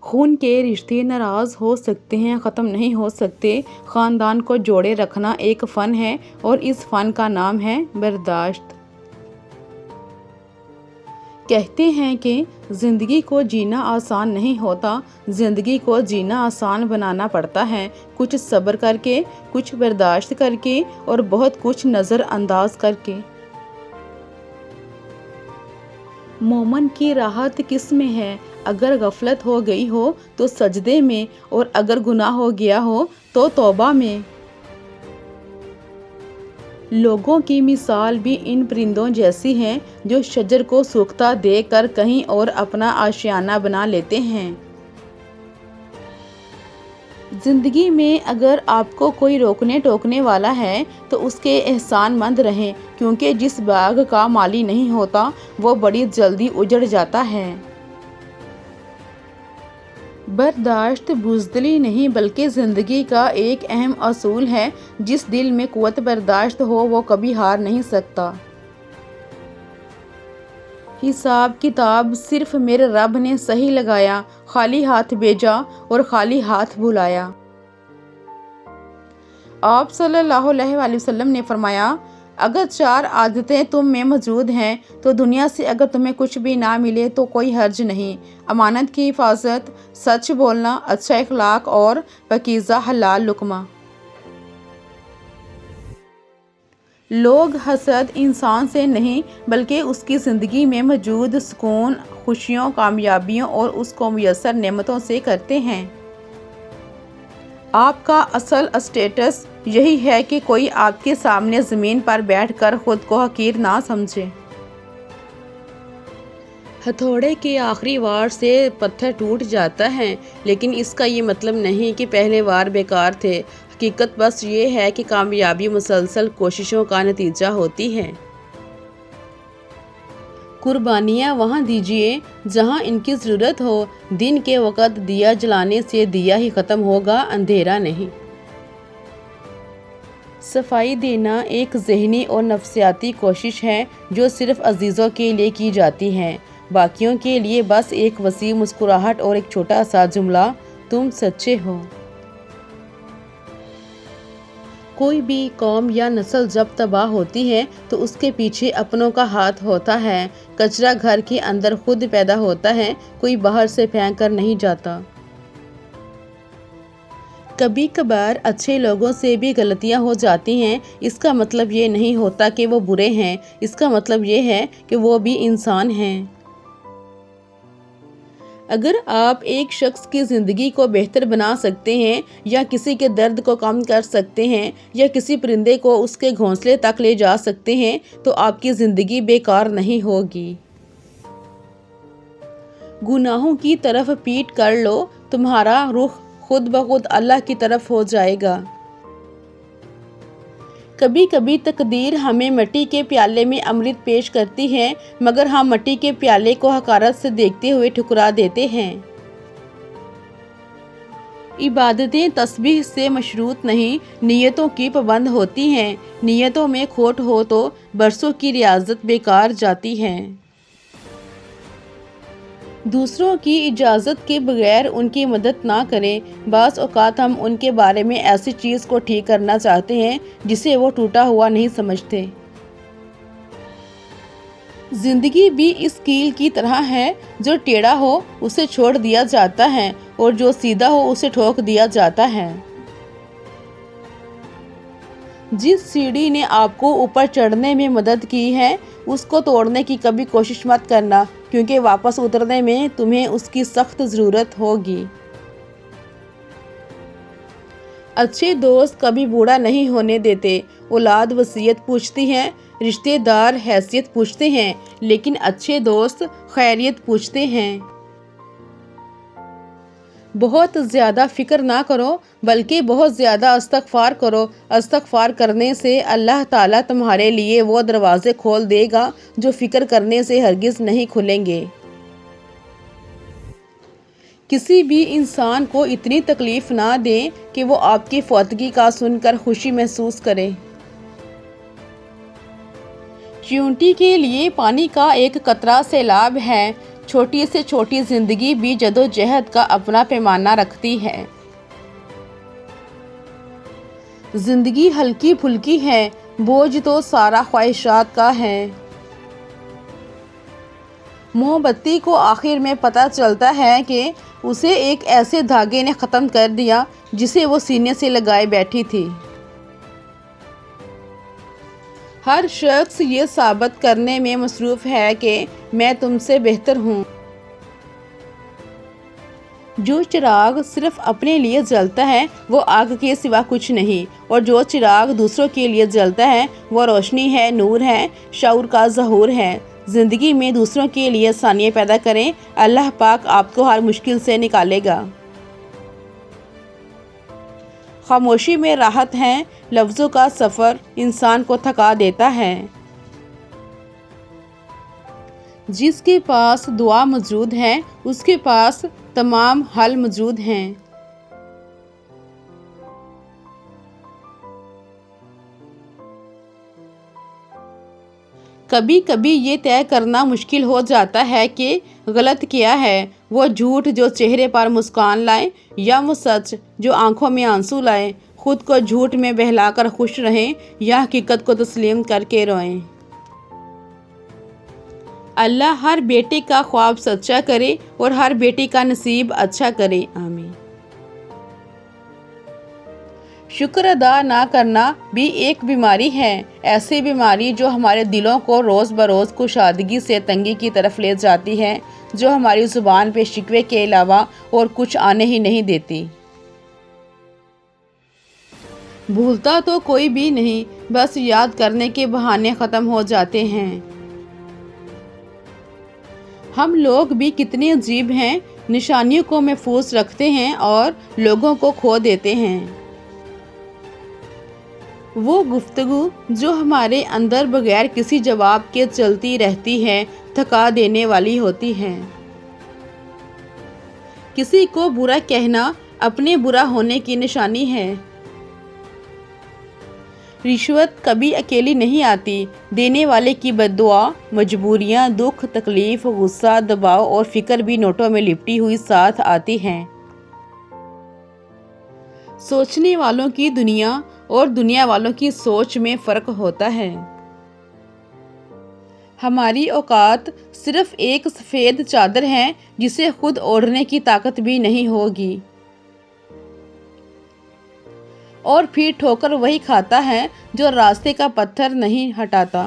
خون کے رشتے ناراض ہو سکتے ہیں، ختم نہیں ہو سکتے۔ خاندان کو جوڑے رکھنا ایک فن ہے اور اس فن کا نام ہے برداشت۔ کہتے ہیں کہ زندگی کو جینا آسان نہیں ہوتا، زندگی کو جینا آسان بنانا پڑتا ہے، کچھ صبر کر کے، کچھ برداشت کر کے اور بہت کچھ نظر انداز کر کے۔ مومن کی راحت کس میں ہے؟ اگر غفلت ہو گئی ہو تو سجدے میں، اور اگر گناہ ہو گیا ہو تو توبہ میں۔ لوگوں کی مثال بھی ان پرندوں جیسی ہے جو شجر کو سوکھتا دیکھ کر کہیں اور اپنا آشیانہ بنا لیتے ہیں۔ زندگی میں اگر آپ کو کوئی روکنے ٹوکنے والا ہے تو اس کے احسان مند رہیں، کیونکہ جس باغ کا مالی نہیں ہوتا وہ بڑی جلدی اجڑ جاتا ہے۔ برداشت بزدلی نہیں بلکہ زندگی کا ایک اہم اصول ہے۔ جس دل میں قوت برداشت ہو وہ کبھی ہار نہیں سکتا۔ حساب کتاب صرف میرے رب نے صحیح لگایا، خالی ہاتھ بھیجا اور خالی ہاتھ بلایا۔ آپ صلی اللہ علیہ وآلہ وسلم نے فرمایا، اگر 4 عادتیں تم میں موجود ہیں تو دنیا سے اگر تمہیں کچھ بھی نہ ملے تو کوئی حرج نہیں۔ امانت کی حفاظت، سچ بولنا، اچھا اخلاق اور پاکیزہ حلال لقمہ۔ لوگ حسد انسان سے نہیں بلکہ اس کی زندگی میں موجود سکون، خوشیوں، کامیابیوں اور اس کو میسر نعمتوں سے کرتے ہیں۔ آپ کا اصل اسٹیٹس یہی ہے کہ کوئی آپ کے سامنے زمین پر بیٹھ کر خود کو حقیر نہ سمجھے۔ ہتھوڑے کے آخری وار سے پتھر ٹوٹ جاتا ہے، لیکن اس کا یہ مطلب نہیں کہ پہلے وار بیکار تھے۔ حقیقت بس یہ ہے کہ کامیابی مسلسل کوششوں کا نتیجہ ہوتی ہے۔ قربانیاں وہاں دیجیے جہاں ان کی ضرورت ہو۔ دن کے وقت دیا جلانے سے دیا ہی ختم ہوگا، اندھیرا نہیں۔ صفائی دینا ایک ذہنی اور نفسیاتی کوشش ہے جو صرف عزیزوں کے لیے کی جاتی ہے۔ باقیوں کے لیے بس ایک وسیع مسکراہٹ اور ایک چھوٹا سا جملہ، تم سچے ہو۔ کوئی بھی قوم یا نسل جب تباہ ہوتی ہے تو اس کے پیچھے اپنوں کا ہاتھ ہوتا ہے۔ کچرا گھر کے اندر خود پیدا ہوتا ہے، کوئی باہر سے پھینک کر نہیں جاتا۔ کبھی کبھار اچھے لوگوں سے بھی غلطیاں ہو جاتی ہیں، اس کا مطلب یہ نہیں ہوتا کہ وہ برے ہیں، اس کا مطلب یہ ہے کہ وہ بھی انسان ہیں۔ اگر آپ ایک شخص کی زندگی کو بہتر بنا سکتے ہیں، یا کسی کے درد کو کم کر سکتے ہیں، یا کسی پرندے کو اس کے گھونسلے تک لے جا سکتے ہیں تو آپ کی زندگی بیکار نہیں ہوگی۔ گناہوں کی طرف پیٹ کر لو، تمہارا رخ خود بخود اللہ کی طرف ہو جائے گا۔ کبھی کبھی تقدیر ہمیں مٹی کے پیالے میں امرت پیش کرتی ہے، مگر ہم مٹی کے پیالے کو حقارت سے دیکھتے ہوئے ٹھکرا دیتے ہیں۔ عبادتیں تسبیح سے مشروط نہیں، نیتوں کی پابند ہوتی ہیں۔ نیتوں میں کھوٹ ہو تو برسوں کی ریاضت بیکار جاتی ہے۔ دوسروں کی اجازت کے بغیر ان کی مدد نہ کریں۔ بعض اوقات ہم ان کے بارے میں ایسی چیز کو ٹھیک کرنا چاہتے ہیں جسے وہ ٹوٹا ہوا نہیں سمجھتے۔ زندگی بھی اس کیل کی طرح ہے، جو ٹیڑھا ہو اسے چھوڑ دیا جاتا ہے اور جو سیدھا ہو اسے ٹھوک دیا جاتا ہے۔ جس سیڑھی نے آپ کو اوپر چڑھنے میں مدد کی ہے اس کو توڑنے کی کبھی کوشش مت کرنا، کیونکہ واپس اترنے میں تمہیں اس کی سخت ضرورت ہوگی۔ اچھے دوست کبھی بوڑھا نہیں ہونے دیتے۔ اولاد وصیت پوچھتی ہے، رشتہ دار حیثیت پوچھتے ہیں، لیکن اچھے دوست خیریت پوچھتے ہیں۔ بہت زیادہ فکر نہ کرو بلکہ بہت زیادہ استغفار کرو۔ استغفار کرنے سے اللہ تعالیٰ تمہارے لیے وہ دروازے کھول دے گا جو فکر کرنے سے ہرگز نہیں کھلیں گے۔ کسی بھی انسان کو اتنی تکلیف نہ دیں کہ وہ آپ کی فوتگی کا سن کر خوشی محسوس کرے۔ چیونٹی کے لیے پانی کا ایک قطرہ سیلاب ہے، چھوٹی سے چھوٹی زندگی بھی جدوجہد کا اپنا پیمانہ رکھتی ہے۔ زندگی ہلکی پھلکی ہے، بوجھ تو سارا خواہشات کا ہے۔ موم بتی کو آخر میں پتہ چلتا ہے کہ اسے ایک ایسے دھاگے نے ختم کر دیا جسے وہ سینے سے لگائے بیٹھی تھی۔ ہر شخص یہ ثابت کرنے میں مصروف ہے کہ میں تم سے بہتر ہوں۔ جو چراغ صرف اپنے لیے جلتا ہے وہ آگ کے سوا کچھ نہیں، اور جو چراغ دوسروں کے لیے جلتا ہے وہ روشنی ہے، نور ہے، شعور کا ظہور ہے۔ زندگی میں دوسروں کے لیے آسانیاں پیدا کریں، اللہ پاک آپ کو ہر مشکل سے نکالے گا۔ خاموشی میں راحت ہے، لفظوں کا سفر انسان کو تھکا دیتا ہے۔ جس کے پاس دعا موجود ہے اس کے پاس تمام حل موجود ہیں۔ کبھی کبھی یہ طے کرنا مشکل ہو جاتا ہے کہ غلط کیا ہے، وہ جھوٹ جو چہرے پر مسکان لائے یا وہ سچ جو آنکھوں میں آنسو لائے۔ خود کو جھوٹ میں بہلا کر خوش رہیں یا حقیقت کو تسلیم کر کے روئیں۔ اللہ ہر بیٹے کا خواب سچا کرے اور ہر بیٹی کا نصیب اچھا کرے، آمین۔ شکر ادا نہ کرنا بھی ایک بیماری ہے، ایسی بیماری جو ہمارے دلوں کو روز بروز کشادگی سے تنگی کی طرف لے جاتی ہے، جو ہماری زبان پہ شکوے کے علاوہ اور کچھ آنے ہی نہیں دیتی۔ بھولتا تو کوئی بھی نہیں، بس یاد کرنے کے بہانے ختم ہو جاتے ہیں۔ ہم لوگ بھی کتنے عجیب ہیں، نشانیوں کو محفوظ رکھتے ہیں اور لوگوں کو کھو دیتے ہیں۔ وہ گفتگو جو ہمارے اندر بغیر کسی جواب کے چلتی رہتی ہے تھکا دینے والی ہوتی ہے۔ کسی کو برا کہنا اپنے برا ہونے کی نشانی ہے۔ رشوت کبھی اکیلی نہیں آتی، دینے والے کی بد دعا، مجبوریاں، دکھ، تکلیف، غصہ، دباؤ اور فکر بھی نوٹوں میں لپٹی ہوئی ساتھ آتی ہیں۔ سوچنے والوں کی دنیا اور دنیا والوں کی سوچ میں فرق ہوتا ہے۔ ہماری اوقات صرف ایک سفید چادر ہے جسے خود اوڑھنے کی طاقت بھی نہیں ہوگی، اور پھر ٹھوکر وہی کھاتا ہے جو راستے کا پتھر نہیں ہٹاتا۔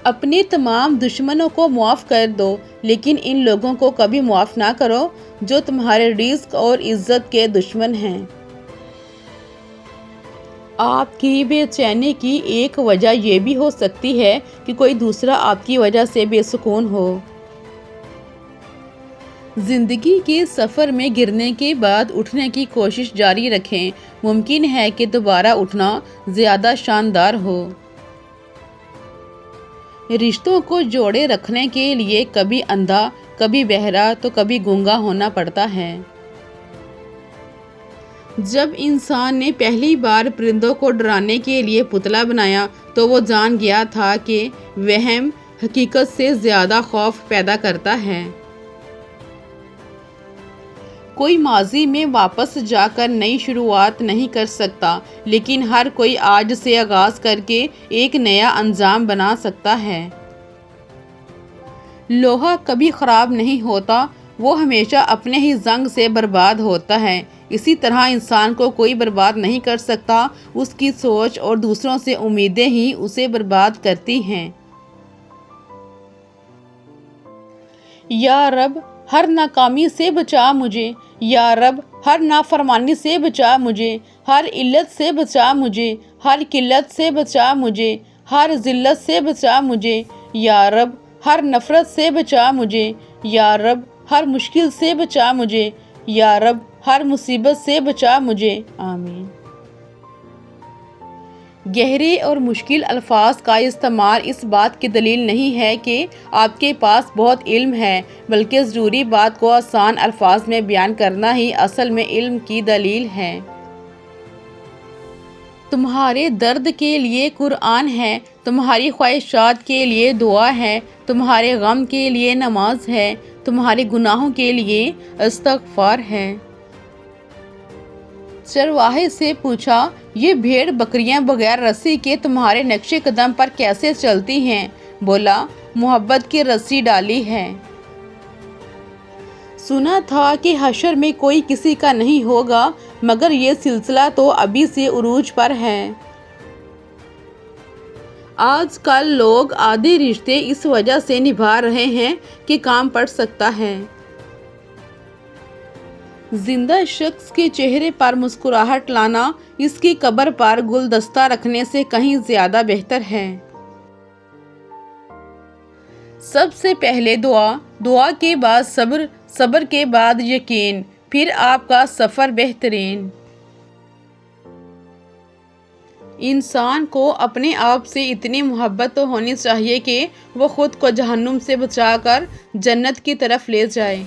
اپنے تمام دشمنوں کو معاف کر دو، لیکن ان لوگوں کو کبھی معاف نہ کرو جو تمہارے رزق اور عزت کے دشمن ہیں۔ آپ کی بے چینی کی ایک وجہ یہ بھی ہو سکتی ہے کہ کوئی دوسرا آپ کی وجہ سے بے سکون ہو۔ زندگی کے سفر میں گرنے کے بعد اٹھنے کی کوشش جاری رکھیں، ممکن ہے کہ دوبارہ اٹھنا زیادہ شاندار ہو۔ رشتوں کو جوڑے رکھنے کے لیے کبھی اندھا، کبھی بہرا تو کبھی گونگا ہونا پڑتا ہے۔ جب انسان نے پہلی بار پرندوں کو ڈرانے کے لیے پتلا بنایا تو وہ جان گیا تھا کہ وہم حقیقت سے زیادہ خوف پیدا کرتا ہے۔ کوئی ماضی میں واپس جا کر نئی شروعات نہیں کر سکتا، لیکن ہر کوئی آج سے آغاز کر کے ایک نیا انجام بنا سکتا ہے۔ لوہا کبھی خراب نہیں ہوتا، وہ ہمیشہ اپنے ہی زنگ سے برباد ہوتا ہے۔ اسی طرح انسان کو کوئی برباد نہیں کر سکتا، اس کی سوچ اور دوسروں سے امیدیں ہی اسے برباد کرتی ہیں۔ یا رب ہر ناکامی سے بچا مجھے، یا رب ہر نافرمانی سے بچا مجھے، ہر علت سے بچا مجھے، ہر قلت سے بچا مجھے، ہر ذلت سے بچا مجھے، یا رب ہر نفرت سے بچا مجھے، یا رب ہر مشکل سے بچا مجھے، یا رب ہر مصیبت سے بچا مجھے، آمین۔ گہرے اور مشکل الفاظ کا استعمال اس بات کی دلیل نہیں ہے کہ آپ کے پاس بہت علم ہے، بلکہ ضروری بات کو آسان الفاظ میں بیان کرنا ہی اصل میں علم کی دلیل ہے۔ تمہارے درد کے لیے قرآن ہے، تمہاری خواہشات کے لیے دعا ہے، تمہارے غم کے لیے نماز ہے، تمہارے گناہوں کے لیے استغفار ہے۔ چرواہے سے پوچھا، یہ بھیڑ بکریاں بغیر رسی کے تمہارے نقش قدم پر کیسے چلتی ہیں؟ بولا، محبت کی رسی ڈالی ہے۔ سنا تھا کہ حشر میں کوئی کسی کا نہیں ہوگا، مگر یہ سلسلہ تو ابھی سے عروج پر ہے۔ آج کل لوگ آدھے رشتے اس وجہ سے نبھا رہے ہیں کہ کام پڑ سکتا ہے۔ زندہ شخص کے چہرے پر مسکراہٹ لانا اس کی قبر پر گلدستہ رکھنے سے کہیں زیادہ بہتر ہے۔ سب سے پہلے دعا، دعا کے بعد صبر، صبر کے بعد یقین، پھر آپ کا سفر بہترین۔ انسان کو اپنے آپ سے اتنی محبت تو ہونی چاہیے کہ وہ خود کو جہنم سے بچا کر جنت کی طرف لے جائے۔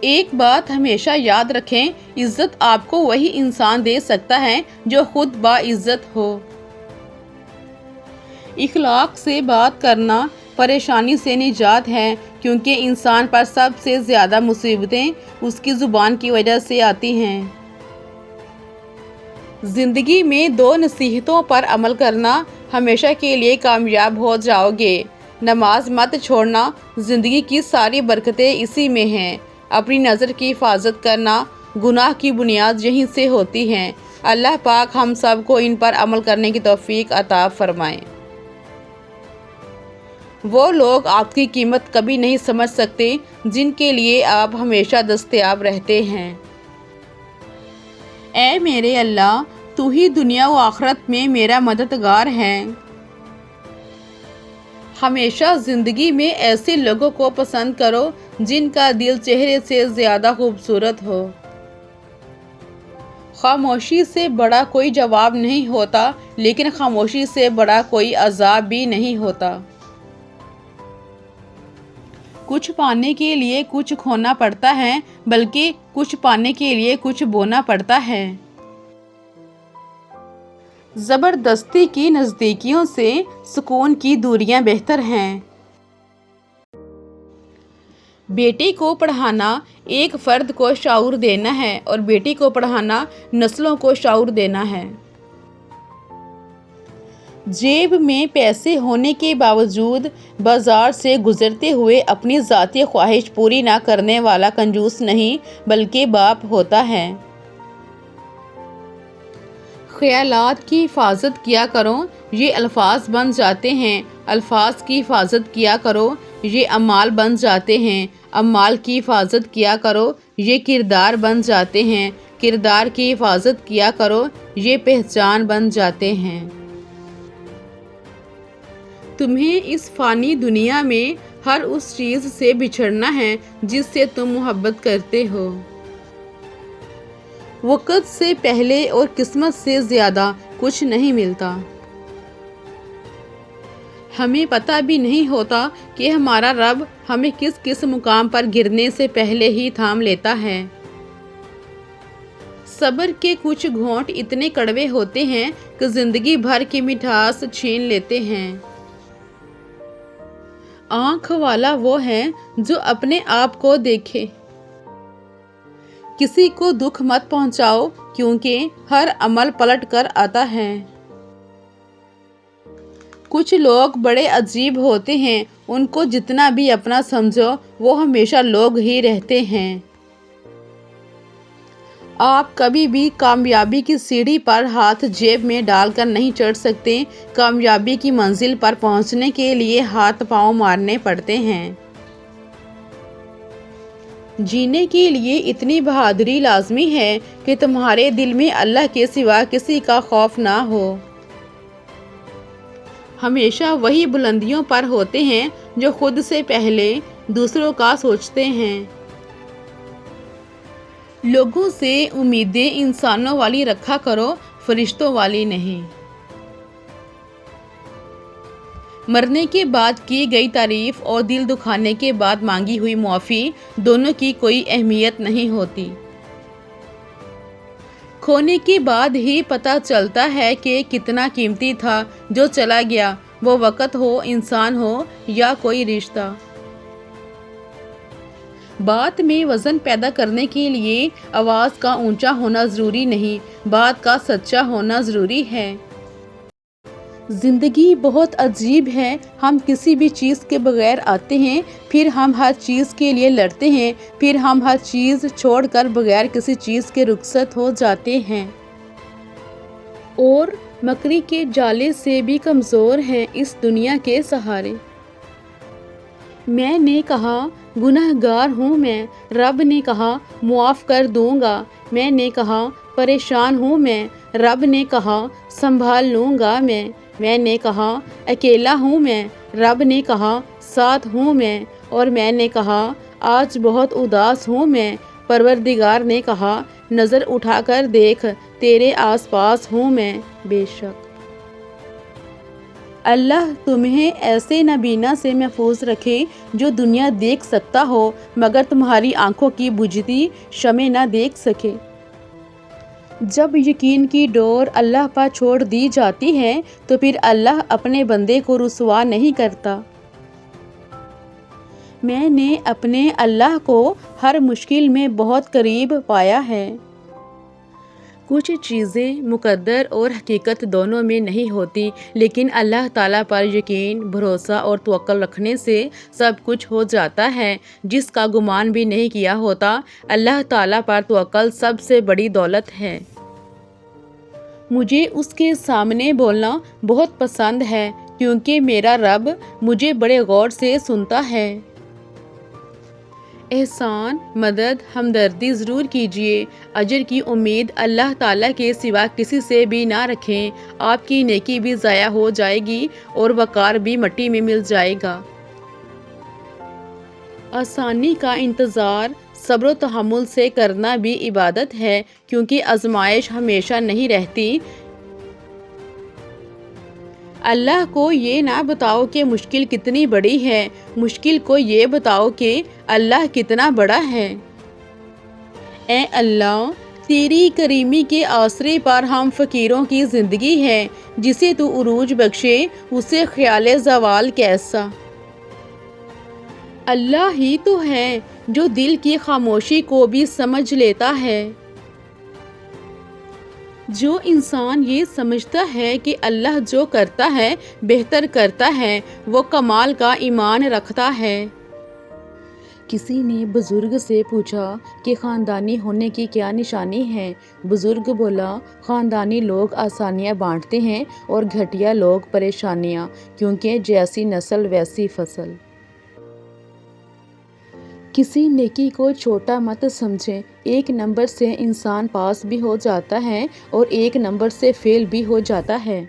ایک بات ہمیشہ یاد رکھیں، عزت آپ کو وہی انسان دے سکتا ہے جو خود باعزت ہو۔ اخلاق سے بات کرنا پریشانی سے نجات ہے، کیونکہ انسان پر سب سے زیادہ مصیبتیں اس کی زبان کی وجہ سے آتی ہیں۔ زندگی میں 2 نصیحتوں پر عمل کرنا، ہمیشہ کے لیے کامیاب ہو جاؤ گے۔ نماز مت چھوڑنا، زندگی کی ساری برکتیں اسی میں ہیں۔ اپنی نظر کی حفاظت کرنا، گناہ کی بنیاد یہیں سے ہوتی ہے۔ اللہ پاک ہم سب کو ان پر عمل کرنے کی توفیق عطا فرمائے۔ وہ لوگ آپ کی قیمت کبھی نہیں سمجھ سکتے جن کے لیے آپ ہمیشہ دستیاب رہتے ہیں۔ اے میرے اللہ، تو ہی دنیا و آخرت میں میرا مددگار ہے۔ ہمیشہ زندگی میں ایسے لوگوں کو پسند کرو جن کا دل چہرے سے زیادہ خوبصورت ہو۔ خاموشی سے بڑا کوئی جواب نہیں ہوتا، لیکن خاموشی سے بڑا کوئی عذاب بھی نہیں ہوتا۔ کچھ پانے کے لیے کچھ کھونا پڑتا ہے، بلکہ کچھ پانے کے لیے کچھ بونا پڑتا ہے۔ زبردستی کی نزدیکیوں سے سکون کی دوریاں بہتر ہیں۔ بیٹی کو پڑھانا ایک فرد کو شعور دینا ہے اور بیٹی کو پڑھانا نسلوں کو شعور دینا ہے۔ جیب میں پیسے ہونے کے باوجود بازار سے گزرتے ہوئے اپنی ذاتی خواہش پوری نہ کرنے والا کنجوس نہیں بلکہ باپ ہوتا ہے۔ خیالات کی حفاظت کیا کرو، یہ الفاظ بن جاتے ہیں۔ الفاظ کی حفاظت کیا کرو، یہ اعمال بن جاتے ہیں۔ اعمال کی حفاظت کیا کرو، یہ کردار بن جاتے ہیں۔ کردار کی حفاظت کیا کرو، یہ پہچان بن جاتے ہیں۔ تمہیں اس فانی دنیا میں ہر اس چیز سے بچھڑنا ہے جس سے تم محبت کرتے ہو۔ وقت سے پہلے اور قسمت سے زیادہ کچھ نہیں ملتا۔ ہمیں پتہ بھی نہیں ہوتا کہ ہمارا رب ہمیں کس کس مقام پر گرنے سے پہلے ہی تھام لیتا ہے۔ صبر کے کچھ گھونٹ اتنے کڑوے ہوتے ہیں کہ زندگی بھر کی مٹھاس چھین لیتے ہیں۔ آنکھ والا وہ ہے جو اپنے آپ کو دیکھے۔ کسی کو دکھ مت پہنچاؤ، کیونکہ ہر عمل پلٹ کر آتا ہے۔ کچھ لوگ بڑے عجیب ہوتے ہیں، ان کو جتنا بھی اپنا سمجھو وہ ہمیشہ لوگ ہی رہتے ہیں۔ آپ کبھی بھی کامیابی کی سیڑھی پر ہاتھ جیب میں ڈال کر نہیں چڑھ سکتے۔ کامیابی کی منزل پر پہنچنے کے لیے ہاتھ پاؤں مارنے پڑتے ہیں۔ جینے کے لیے اتنی بہادری لازمی ہے کہ تمہارے دل میں اللہ کے سوا کسی کا خوف نہ ہو۔ ہمیشہ وہی بلندیوں پر ہوتے ہیں جو خود سے پہلے دوسروں کا سوچتے ہیں۔ لوگوں سے امیدیں انسانوں والی رکھا کرو، فرشتوں والی نہیں۔ مرنے کے بعد کی گئی تعریف اور دل دکھانے کے بعد مانگی ہوئی معافی دونوں کی کوئی اہمیت نہیں ہوتی۔ کھونے کے بعد ہی پتہ چلتا ہے کہ کتنا قیمتی تھا جو چلا گیا، وہ وقت ہو، انسان ہو یا کوئی رشتہ۔ بات میں وزن پیدا کرنے کے لیے آواز کا اونچا ہونا ضروری نہیں، بات کا سچا ہونا ضروری ہے۔ زندگی بہت عجیب ہے، ہم کسی بھی چیز کے بغیر آتے ہیں، پھر ہم ہر چیز کے لیے لڑتے ہیں، پھر ہم ہر چیز چھوڑ کر بغیر کسی چیز کے رخصت ہو جاتے ہیں اور مکڑی کے جالے سے بھی کمزور ہیں اس دنیا کے سہارے۔ میں نے کہا گنہگار ہوں میں، رب نے کہا معاف کر دوں گا۔ میں نے کہا پریشان ہوں میں، رب نے کہا سنبھال لوں گا میں۔ میں نے کہا اکیلا ہوں میں، رب نے کہا ساتھ ہوں میں۔ اور میں نے کہا آج بہت اداس ہوں میں، پروردگار نے کہا نظر اٹھا کر دیکھ، تیرے آس پاس ہوں میں بے شک۔ اللہ تمہیں ایسے نابینا سے محفوظ رکھے جو دنیا دیکھ سکتا ہو مگر تمہاری آنکھوں کی بجھتی شمع نہ دیکھ سکے۔ جب یقین کی ڈور اللہ پر چھوڑ دی جاتی ہے تو پھر اللہ اپنے بندے کو رسوا نہیں کرتا۔ میں نے اپنے اللہ کو ہر مشکل میں بہت قریب پایا ہے۔ کچھ چیزیں مقدر اور حقیقت دونوں میں نہیں ہوتی، لیکن اللہ تعالیٰ پر یقین، بھروسہ اور توکل رکھنے سے سب کچھ ہو جاتا ہے۔ جس کا گمان بھی نہیں کیا ہوتا، اللہ تعالیٰ پر توکل سب سے بڑی دولت ہے۔ مجھے اس کے سامنے بولنا بہت پسند ہے کیونکہ میرا رب مجھے بڑے غور سے سنتا ہے۔ احسان، مدد، ہمدردی ضرور کیجیے، اجر کی امید اللہ تعالیٰ کے سوا کسی سے بھی نہ رکھیں، آپ کی نیکی بھی ضائع ہو جائے گی اور وقار بھی مٹی میں مل جائے گا۔ آسانی کا انتظار صبر و تحمل سے کرنا بھی عبادت ہے کیونکہ آزمائش ہمیشہ نہیں رہتی۔ اللہ کو یہ نہ بتاؤ کہ مشکل کتنی بڑی ہے، مشکل کو یہ بتاؤ کہ اللہ کتنا بڑا ہے۔ اے اللہ، تیری کریمی کے آسرے پر ہم فقیروں کی زندگی ہے، جسے تو عروج بخشے اسے خیال زوال کیسا۔ اللہ ہی تو ہے جو دل کی خاموشی کو بھی سمجھ لیتا ہے۔ جو انسان یہ سمجھتا ہے کہ اللہ جو کرتا ہے بہتر کرتا ہے، وہ کمال کا ایمان رکھتا ہے۔ کسی نے بزرگ سے پوچھا کہ خاندانی ہونے کی کیا نشانی ہے؟ بزرگ بولا، خاندانی لوگ آسانیاں بانٹتے ہیں اور گھٹیا لوگ پریشانیاں، کیونکہ جیسی نسل ویسی فصل۔ کسی نیکی کو چھوٹا مت سمجھیں، ایک نمبر سے انسان پاس بھی ہو جاتا ہے اور ایک نمبر سے فیل بھی ہو جاتا ہے۔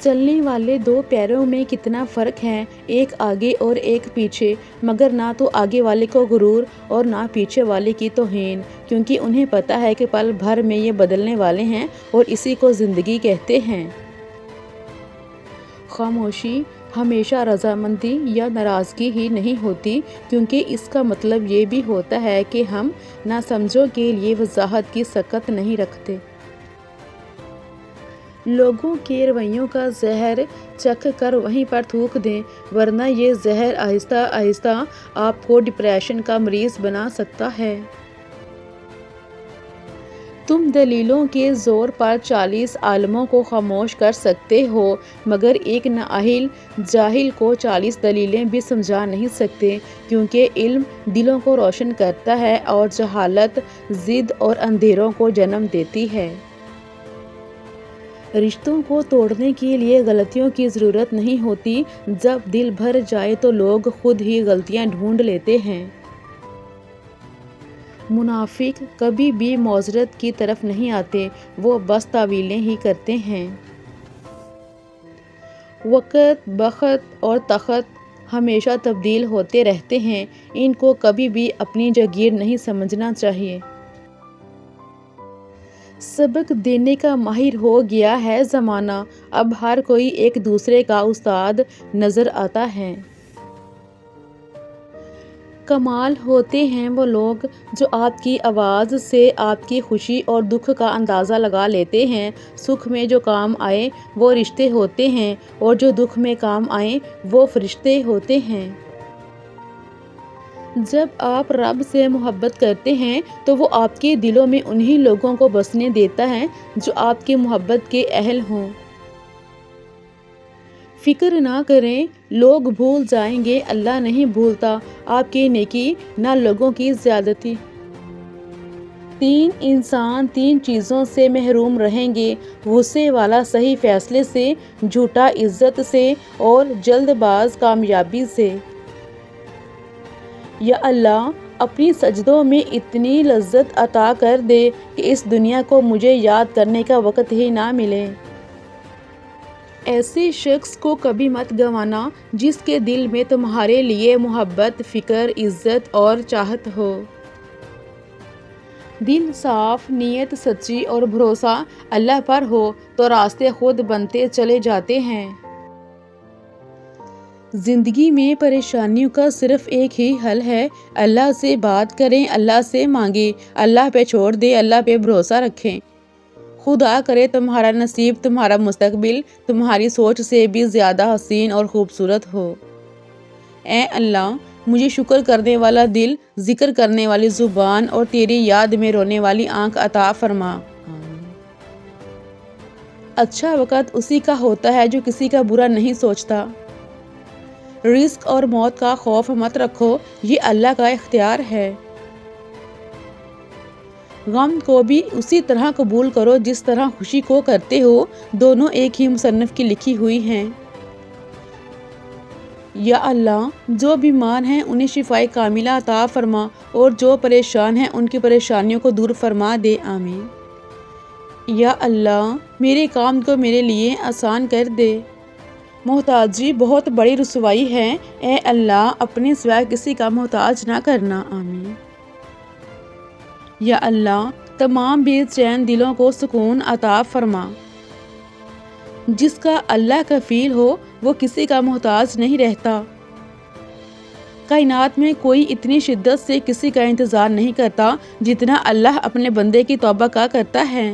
چلنے والے دو پیروں میں کتنا فرق ہے، ایک آگے اور ایک پیچھے، مگر نہ تو آگے والے کو غرور اور نہ پیچھے والے کی توہین، کیونکہ انہیں پتہ ہے کہ پل بھر میں یہ بدلنے والے ہیں اور اسی کو زندگی کہتے ہیں۔ خاموشی ہمیشہ رضامندی یا ناراضگی ہی نہیں ہوتی، کیونکہ اس کا مطلب یہ بھی ہوتا ہے کہ ہم ناسمجھوں کے لیے وضاحت کی سکت نہیں رکھتے۔ لوگوں کے رویوں کا زہر چکھ کر وہیں پر تھوک دیں، ورنہ یہ زہر آہستہ آہستہ آپ کو ڈپریشن کا مریض بنا سکتا ہے۔ تم دلیلوں کے زور پر 40 عالموں کو خاموش کر سکتے ہو، مگر ایک نااہل جاہل کو 40 دلیلیں بھی سمجھا نہیں سکتے، کیونکہ علم دلوں کو روشن کرتا ہے اور جہالت ضد اور اندھیروں کو جنم دیتی ہے۔ رشتوں کو توڑنے کے لیے غلطیوں کی ضرورت نہیں ہوتی، جب دل بھر جائے تو لوگ خود ہی غلطیاں ڈھونڈ لیتے ہیں۔ منافق کبھی بھی معذرت کی طرف نہیں آتے، وہ بس تعویلیں ہی کرتے ہیں۔ وقت، بخت اور تخت ہمیشہ تبدیل ہوتے رہتے ہیں، ان کو کبھی بھی اپنی جاگیر نہیں سمجھنا چاہیے۔ سبق دینے کا ماہر ہو گیا ہے زمانہ، اب ہر کوئی ایک دوسرے کا استاد نظر آتا ہے۔ کمال ہوتے ہیں وہ لوگ جو آپ کی آواز سے آپ کی خوشی اور دکھ کا اندازہ لگا لیتے ہیں۔ سکھ میں جو کام آئے وہ رشتے ہوتے ہیں اور جو دکھ میں کام آئیں وہ فرشتے ہوتے ہیں۔ جب آپ رب سے محبت کرتے ہیں تو وہ آپ کے دلوں میں انہی لوگوں کو بسنے دیتا ہے جو آپ کی محبت کے اہل ہوں۔ فکر نہ کریں، لوگ بھول جائیں گے، اللہ نہیں بھولتا آپ کی نیکی نہ لوگوں کی زیادتی۔ 3 انسان 3 چیزوں سے محروم رہیں گے: غصے والا صحیح فیصلے سے، جھوٹا عزت سے اور جلد باز کامیابی سے۔ یا اللہ اپنی سجدوں میں اتنی لذت عطا کر دے کہ اس دنیا کو مجھے یاد کرنے کا وقت ہی نہ ملے۔ ایسے شخص کو کبھی مت گنوانا جس کے دل میں تمہارے لیے محبت، فکر، عزت اور چاہت ہو۔ دل صاف، نیت سچی اور بھروسہ اللہ پر ہو تو راستے خود بنتے چلے جاتے ہیں۔ زندگی میں پریشانیوں کا صرف ایک ہی حل ہے: اللہ سے بات کریں، اللہ سے مانگیں، اللہ پہ چھوڑ دیں، اللہ پہ بھروسہ رکھیں۔ خدا کرے تمہارا نصیب، تمہارا مستقبل تمہاری سوچ سے بھی زیادہ حسین اور خوبصورت ہو۔ اے اللہ مجھے شکر کرنے والا دل، ذکر کرنے والی زبان اور تیری یاد میں رونے والی آنکھ عطا فرما۔ اچھا وقت اسی کا ہوتا ہے جو کسی کا برا نہیں سوچتا۔ رزق اور موت کا خوف مت رکھو، یہ اللہ کا اختیار ہے۔ غم کو بھی اسی طرح قبول کرو جس طرح خوشی کو کرتے ہو، دونوں ایک ہی مصنف کی لکھی ہوئی ہیں۔ یا اللہ جو بیمار ہیں انہیں شفائے کاملہ عطا فرما اور جو پریشان ہیں ان کی پریشانیوں کو دور فرما دے، آمین۔ یا اللہ میرے کام کو میرے لیے آسان کر دے، محتاجی بہت بڑی رسوائی ہے، اے اللہ اپنے سوا کسی کا محتاج نہ کرنا، آمین۔ یا اللہ تمام بے چین دلوں کو سکون عطا فرما۔ جس کا اللہ کفیل ہو وہ کسی کا محتاج نہیں رہتا۔ کائنات میں کوئی اتنی شدت سے کسی کا انتظار نہیں کرتا جتنا اللہ اپنے بندے کی توبہ کا کرتا ہے۔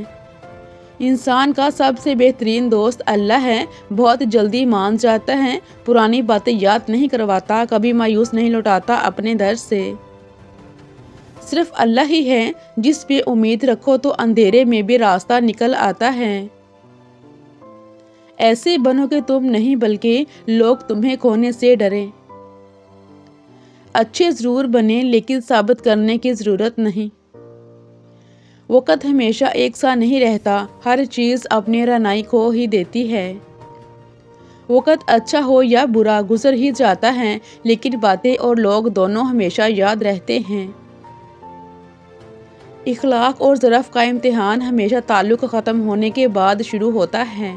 انسان کا سب سے بہترین دوست اللہ ہے، بہت جلدی مان جاتا ہے، پرانی باتیں یاد نہیں کرواتا، کبھی مایوس نہیں لوٹاتا اپنے در سے۔ صرف اللہ ہی ہے جس پہ امید رکھو تو اندھیرے میں بھی راستہ نکل آتا ہے۔ ایسے بنو کہ تم نہیں بلکہ لوگ تمہیں کھونے سے ڈریں۔ اچھے ضرور بنیں لیکن ثابت کرنے کی ضرورت نہیں۔ وقت ہمیشہ ایک سا نہیں رہتا، ہر چیز اپنی رعنائی کھو ہی دیتی ہے۔ وقت اچھا ہو یا برا گزر ہی جاتا ہے، لیکن باتیں اور لوگ دونوں ہمیشہ یاد رہتے ہیں۔ اخلاق اور ظرف کا امتحان ہمیشہ تعلق ختم ہونے کے بعد شروع ہوتا ہے۔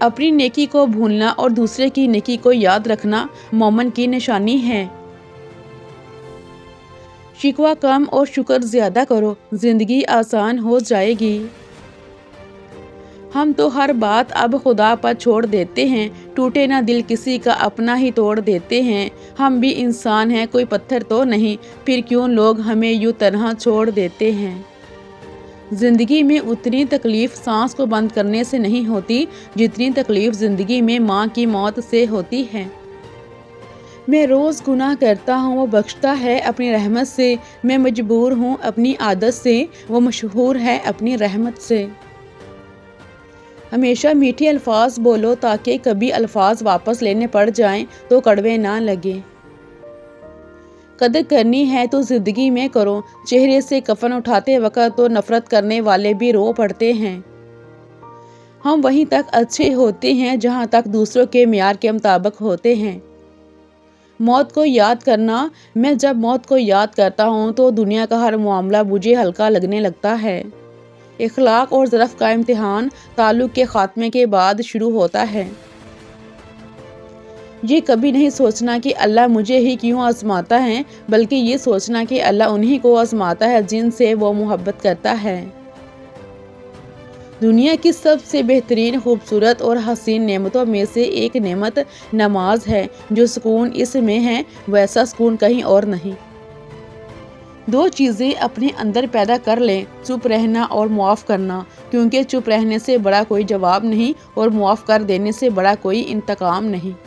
اپنی نیکی کو بھولنا اور دوسرے کی نیکی کو یاد رکھنا مومن کی نشانی ہے۔ شکوہ کم اور شکر زیادہ کرو، زندگی آسان ہو جائے گی۔ ہم تو ہر بات اب خدا پر چھوڑ دیتے ہیں، ٹوٹے نہ دل کسی کا اپنا ہی توڑ دیتے ہیں۔ ہم بھی انسان ہیں، کوئی پتھر تو نہیں، پھر کیوں لوگ ہمیں یوں تنہا چھوڑ دیتے ہیں۔ زندگی میں اتنی تکلیف سانس کو بند کرنے سے نہیں ہوتی جتنی تکلیف زندگی میں ماں کی موت سے ہوتی ہے۔ میں روز گناہ کرتا ہوں، وہ بخشتا ہے اپنی رحمت سے، میں مجبور ہوں اپنی عادت سے، وہ مشہور ہے اپنی رحمت سے۔ ہمیشہ میٹھے الفاظ بولو تاکہ کبھی الفاظ واپس لینے پڑ جائیں تو کڑوے نہ لگیں۔ قدر کرنی ہے تو زندگی میں کرو، چہرے سے کفن اٹھاتے وقت تو نفرت کرنے والے بھی رو پڑتے ہیں۔ ہم وہیں تک اچھے ہوتے ہیں جہاں تک دوسروں کے معیار کے مطابق ہوتے ہیں۔ موت کو یاد کرنا، میں جب موت کو یاد کرتا ہوں تو دنیا کا ہر معاملہ مجھے ہلکا لگنے لگتا ہے۔ اخلاق اور ظرف کا امتحان تعلق کے خاتمے کے بعد شروع ہوتا ہے۔ یہ کبھی نہیں سوچنا کہ اللہ مجھے ہی کیوں آزماتا ہے، بلکہ یہ سوچنا کہ اللہ انہی کو آزماتا ہے جن سے وہ محبت کرتا ہے۔ دنیا کی سب سے بہترین خوبصورت اور حسین نعمتوں میں سے ایک نعمت نماز ہے۔ جو سکون اس میں ہے ویسا سکون کہیں اور نہیں۔ دو چیزیں اپنے اندر پیدا کر لیں، چپ رہنا اور معاف کرنا، کیونکہ چپ رہنے سے بڑا کوئی جواب نہیں اور معاف کر دینے سے بڑا کوئی انتقام نہیں۔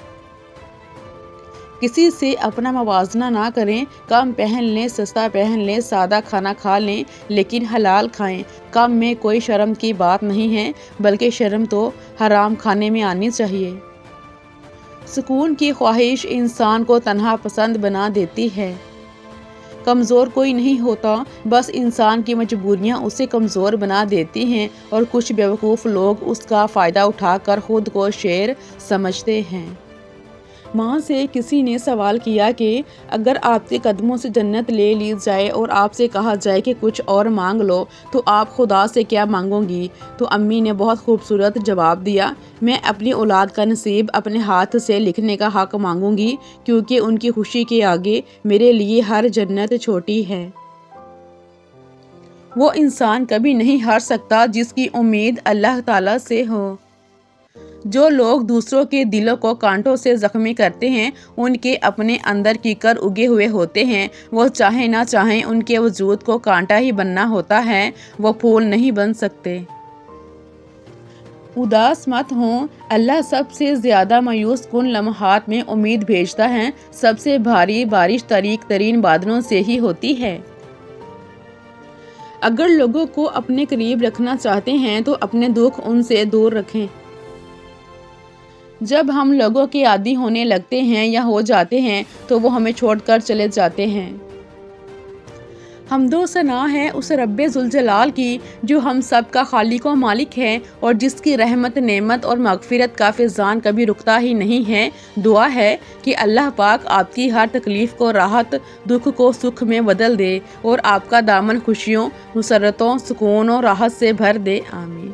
کسی سے اپنا موازنہ نہ کریں، کم پہن لیں، سستا پہن لیں، سادہ کھانا کھا لیں، لیکن حلال کھائیں۔ کم میں کوئی شرم کی بات نہیں ہے، بلکہ شرم تو حرام کھانے میں آنی چاہیے۔ سکون کی خواہش انسان کو تنہا پسند بنا دیتی ہے۔ کمزور کوئی نہیں ہوتا، بس انسان کی مجبوریاں اسے کمزور بنا دیتی ہیں، اور کچھ بیوقوف لوگ اس کا فائدہ اٹھا کر خود کو شیر سمجھتے ہیں۔ ماں سے کسی نے سوال کیا کہ اگر آپ کے قدموں سے جنت لے لی جائے اور آپ سے کہا جائے کہ کچھ اور مانگ لو تو آپ خدا سے کیا مانگو گی؟ تو امی نے بہت خوبصورت جواب دیا، میں اپنی اولاد کا نصیب اپنے ہاتھ سے لکھنے کا حق مانگوں گی، کیونکہ ان کی خوشی کے آگے میرے لیے ہر جنت چھوٹی ہے۔ وہ انسان کبھی نہیں ہار سکتا جس کی امید اللہ تعالیٰ سے ہو۔ جو لوگ دوسروں کے دلوں کو کانٹوں سے زخمی کرتے ہیں، ان کے اپنے اندر کیکر اگے ہوئے ہوتے ہیں۔ وہ چاہیں نہ چاہیں ان کے وجود کو کانٹا ہی بننا ہوتا ہے، وہ پھول نہیں بن سکتے۔ اداس مت ہوں، اللہ سب سے زیادہ مایوس کن لمحات میں امید بھیجتا ہے۔ سب سے بھاری بارش طریق ترین بادلوں سے ہی ہوتی ہے۔ اگر لوگوں کو اپنے قریب رکھنا چاہتے ہیں تو اپنے دکھ ان سے دور رکھیں۔ جب ہم لوگوں کے عادی ہونے لگتے ہیں یا ہو جاتے ہیں تو وہ ہمیں چھوڑ کر چلے جاتے ہیں۔ حمد و ثنا ہے اس رب ذوالجلال کی جو ہم سب کا خالق و مالک ہے، اور جس کی رحمت، نعمت اور مغفرت کا فیضان کبھی رکتا ہی نہیں ہے۔ دعا ہے کہ اللہ پاک آپ کی ہر تکلیف کو راحت، دکھ کو سکھ میں بدل دے، اور آپ کا دامن خوشیوں، مسرتوں، سکون و راحت سے بھر دے، آمین۔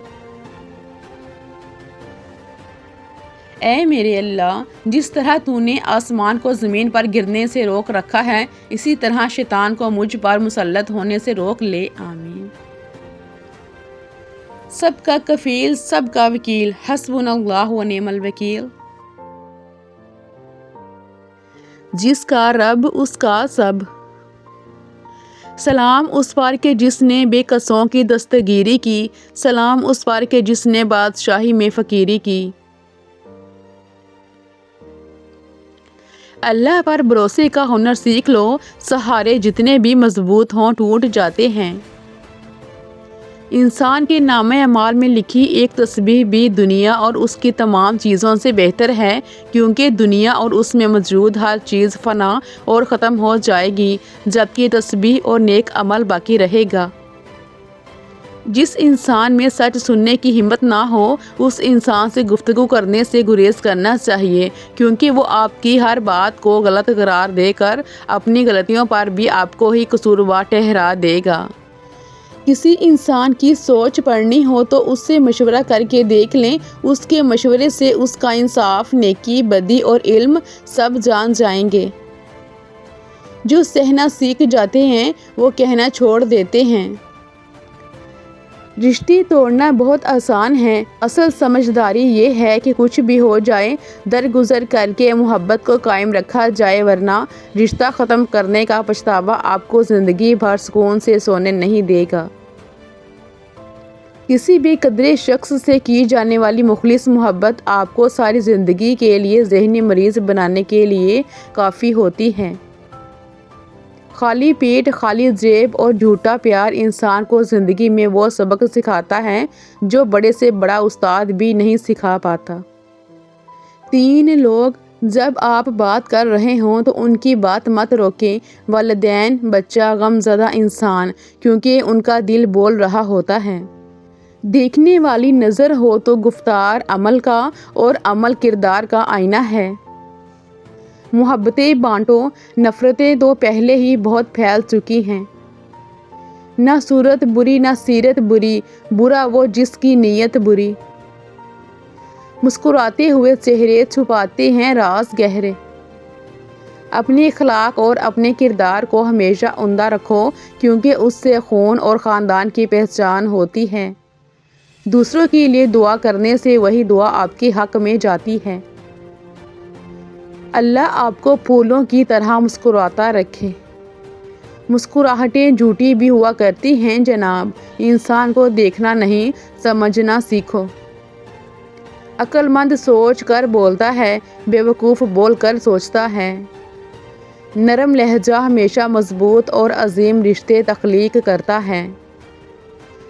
اے میرے اللہ، جس طرح تو نے آسمان کو زمین پر گرنے سے روک رکھا ہے، اسی طرح شیطان کو مجھ پر مسلط ہونے سے روک لے، آمین۔ سب کا کفیل، سب کا وکیل، حسبنا اللہ و نعم الوکیل۔ جس کا رب اس کا سب۔ سلام اس پر کہ جس نے بے کسوں کی دستگیری کی، سلام اس پر کہ جس نے بادشاہی میں فقیری کی۔ اللہ پر بھروسے کا ہنر سیکھ لو، سہارے جتنے بھی مضبوط ہوں ٹوٹ جاتے ہیں۔ انسان کے نامہ اعمال میں لکھی ایک تسبیح بھی دنیا اور اس کی تمام چیزوں سے بہتر ہے، کیونکہ دنیا اور اس میں موجود ہر چیز فنا اور ختم ہو جائے گی، جبکہ تسبیح اور نیک عمل باقی رہے گا۔ جس انسان میں سچ سننے کی ہمت نہ ہو، اس انسان سے گفتگو کرنے سے گریز کرنا چاہیے، کیونکہ وہ آپ کی ہر بات کو غلط قرار دے کر اپنی غلطیوں پر بھی آپ کو ہی قصوروار ٹھہرا دے گا۔ کسی انسان کی سوچ پڑھنی ہو تو اس سے مشورہ کر کے دیکھ لیں، اس کے مشورے سے اس کا انصاف، نیکی، بدی اور علم سب جان جائیں گے۔ جو سہنا سیکھ جاتے ہیں وہ کہنا چھوڑ دیتے ہیں۔ رشتے توڑنا بہت آسان ہے، اصل سمجھداری یہ ہے کہ کچھ بھی ہو جائے درگزر کر کے محبت کو قائم رکھا جائے، ورنہ رشتہ ختم کرنے کا پچھتاوا آپ کو زندگی بھر سکون سے سونے نہیں دے گا۔ کسی بھی قدرے شخص سے کی جانے والی مخلص محبت آپ کو ساری زندگی کے لیے ذہنی مریض بنانے کے لیے کافی ہوتی ہے۔ خالی پیٹ، خالی جیب اور جھوٹا پیار انسان کو زندگی میں وہ سبق سکھاتا ہے جو بڑے سے بڑا استاد بھی نہیں سکھا پاتا۔ 3 لوگ جب آپ بات کر رہے ہوں تو ان کی بات مت روکیں، والدین، بچہ، غم زدہ انسان، کیونکہ ان کا دل بول رہا ہوتا ہے۔ دیکھنے والی نظر ہو تو گفتار عمل کا اور عمل کردار کا آئینہ ہے۔ محبتیں بانٹو، نفرتیں تو پہلے ہی بہت پھیل چکی ہیں۔ نہ صورت بری نہ سیرت بری، برا وہ جس کی نیت بری۔ مسکراتے ہوئے چہرے چھپاتے ہیں راز گہرے۔ اپنے اخلاق اور اپنے کردار کو ہمیشہ عمدہ رکھو، کیونکہ اس سے خون اور خاندان کی پہچان ہوتی ہے۔ دوسروں کے لیے دعا کرنے سے وہی دعا آپ کے حق میں جاتی ہے۔ اللہ آپ کو پھولوں کی طرح مسکراتا رکھے۔ مسکراہٹیں جھوٹی بھی ہوا کرتی ہیں جناب، انسان کو دیکھنا نہیں سمجھنا سیکھو۔ عقل مند سوچ کر بولتا ہے، بیوقوف بول کر سوچتا ہے۔ نرم لہجہ ہمیشہ مضبوط اور عظیم رشتے تخلیق کرتا ہے۔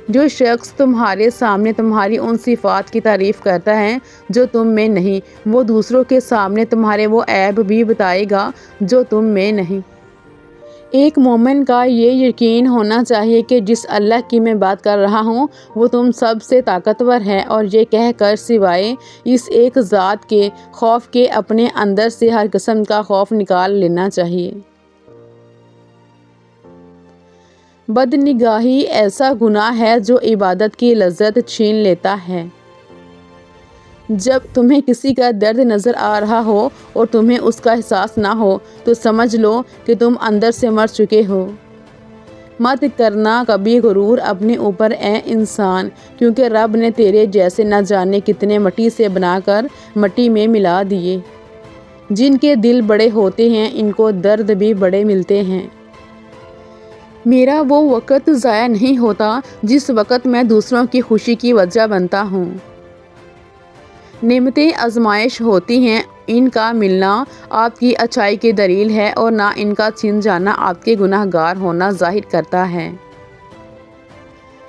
جو شخص تمہارے سامنے تمہاری ان صفات کی تعریف کرتا ہے جو تم میں نہیں، وہ دوسروں کے سامنے تمہارے وہ عیب بھی بتائے گا جو تم میں نہیں۔ ایک مومن کا یہ یقین ہونا چاہیے کہ جس اللہ کی میں بات کر رہا ہوں وہ تم سب سے طاقتور ہے، اور یہ کہہ کر سوائے اس ایک ذات کے خوف کے اپنے اندر سے ہر قسم کا خوف نکال لینا چاہیے۔ بد نگاہی ایسا گناہ ہے جو عبادت کی لذت چھین لیتا ہے۔ جب تمہیں کسی کا درد نظر آ رہا ہو اور تمہیں اس کا احساس نہ ہو تو سمجھ لو کہ تم اندر سے مر چکے ہو۔ مت کرنا کبھی غرور اپنے اوپر اے انسان، کیونکہ رب نے تیرے جیسے نہ جانے کتنے مٹی سے بنا کر مٹی میں ملا دیے۔ جن کے دل بڑے ہوتے ہیں ان کو درد بھی بڑے ملتے ہیں۔ میرا وہ وقت ضائع نہیں ہوتا جس وقت میں دوسروں کی خوشی کی وجہ بنتا ہوں۔ نعمتیں آزمائش ہوتی ہیں، ان کا ملنا آپ کی اچھائی کی دلیل ہے اور نہ ان کا چھن جانا آپ کے گناہ گار ہونا ظاہر کرتا ہے۔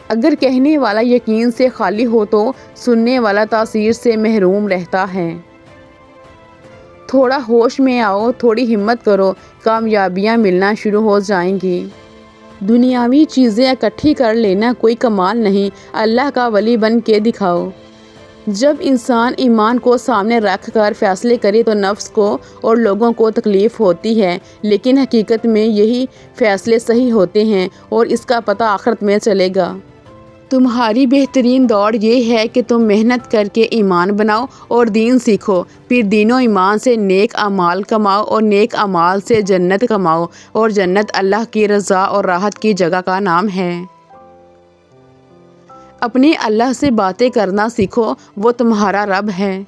اگر کہنے والا یقین سے خالی ہو تو سننے والا تاثیر سے محروم رہتا ہے۔ تھوڑا ہوش میں آؤ، تھوڑی ہمت کرو، کامیابیاں ملنا شروع ہو جائیں گی۔ دنیاوی چیزیں اکٹھی کر لینا کوئی کمال نہیں، اللہ کا ولی بن کے دکھاؤ۔ جب انسان ایمان کو سامنے رکھ کر فیصلے کرے تو نفس کو اور لوگوں کو تکلیف ہوتی ہے، لیکن حقیقت میں یہی فیصلے صحیح ہوتے ہیں اور اس کا پتہ آخرت میں چلے گا۔ تمہاری بہترین دوڑ یہ ہے کہ تم محنت کر کے ایمان بناؤ اور دین سیکھو، پھر دین و ایمان سے نیک اعمال کماؤ اور نیک اعمال سے جنت کماؤ، اور جنت اللہ کی رضا اور راحت کی جگہ کا نام ہے۔ اپنے اللہ سے باتیں کرنا سیکھو، وہ تمہارا رب ہے۔